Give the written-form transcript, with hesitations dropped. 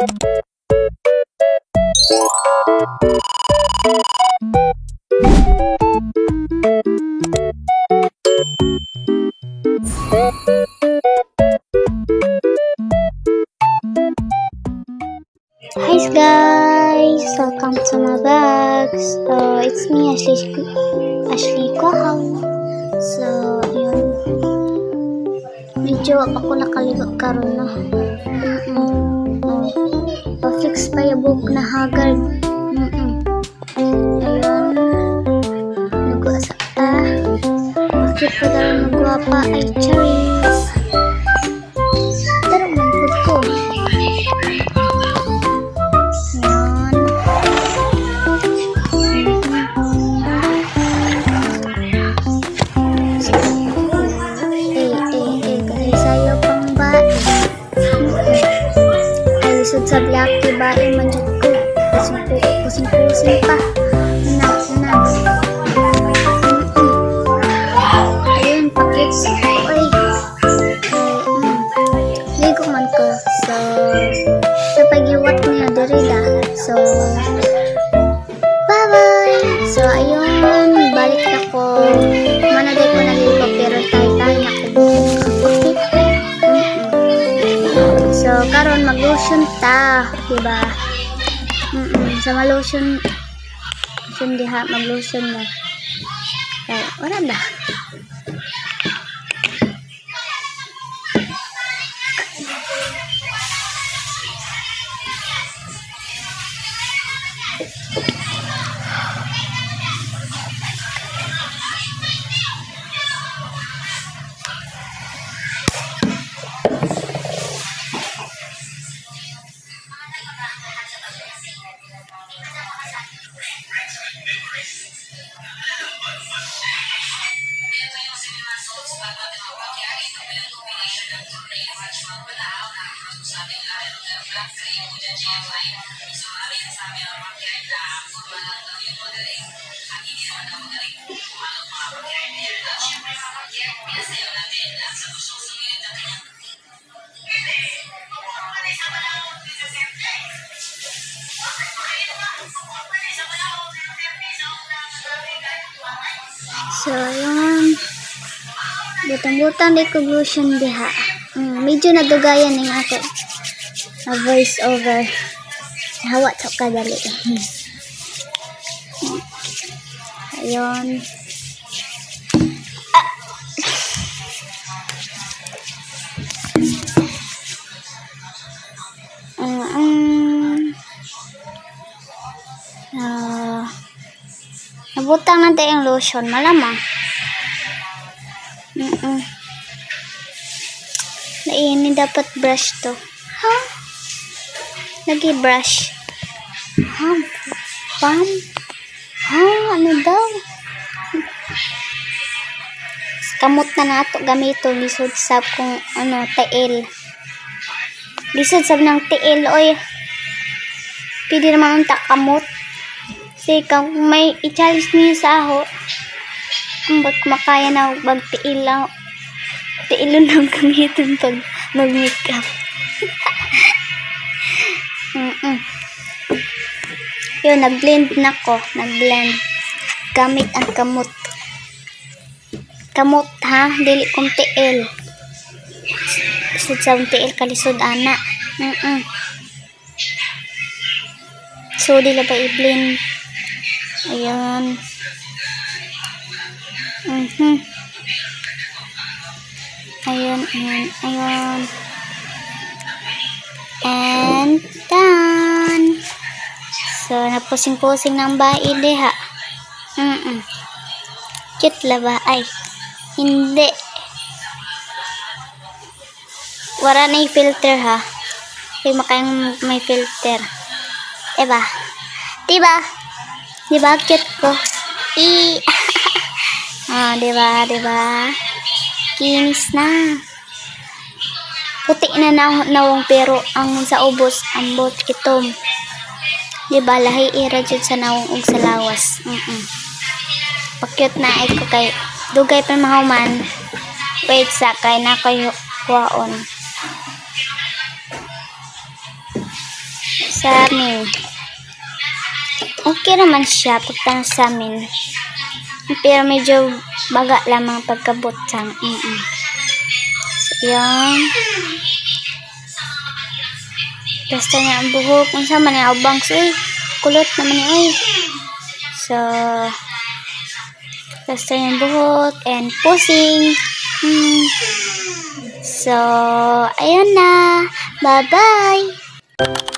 Hi guys, welcome to my vlog. So it's me, Ashley Kohang. So yun, medyo ako nakaligo karon na. Pa-fix pa yung buhok na haggard. Ayun, nag-uasa ta. Bakit pa daw nagwapa ay charis. Pero mampud ko. Sa blaki ba manjud ko pusing pa na ayun pakit oy ligo man ko so pagiwat niya dirida so bye bye so ayun balik ako manaday ko naligo pero tay ako so karon mag-lotion ta, diba? Sa ma-lotion diha mag-lotion na. Kaya wala na. So, yun. Butang-butang di ko lotion diha. Medyo nadugayan ng ako. Voice over. Hawa to kadali. Ayun. Nabutang na tayo yung lotion. Malamang. Ini dapat brush to. Ha? Lagi brush. Ha? Pam? Ha? Ano daw? Kamot na nato gamito. Lisod sab kung ano, tail. Lisod sab ng tail. Oy. Pwede naman unta kamot. Kasi kung may i-challenge niyo sa aho, kung ba't kumakaya na magtiil lang, tiilon lang gamitin pag mag-makeup. Yun, nag-blend na ko. Nag-blend. Gamit ang kamot. Kamot ha, dili kong tiil. Isod sa tiil kalisod ana. So, dila ba i-blend? Ayan. Ayan. And done. So, napusing-pusing ng bae diha. Cute la ba? Ay, hindi. Wala na i-filter ha. Kaya makayang may filter. Diba? Diba cute ko? Diba? Kinis na. Puti na nawong pero ang sa ubos ambot itom. Diba lahi ira jud sa nawong ug sa lawas. Pakyut na ay ko kay dugay pa mahuman. Wait sa kay na kayo kuwaon. sa amin. Okay naman siya pagtang sa amin. Pero medyo baga lamang pagkabutang. So, yan. Basta niya ang buhok. Kung sa man niya bangs, kulot naman niya, So, basta niya ang buhok and pusing. So, ayun na. Bye-bye.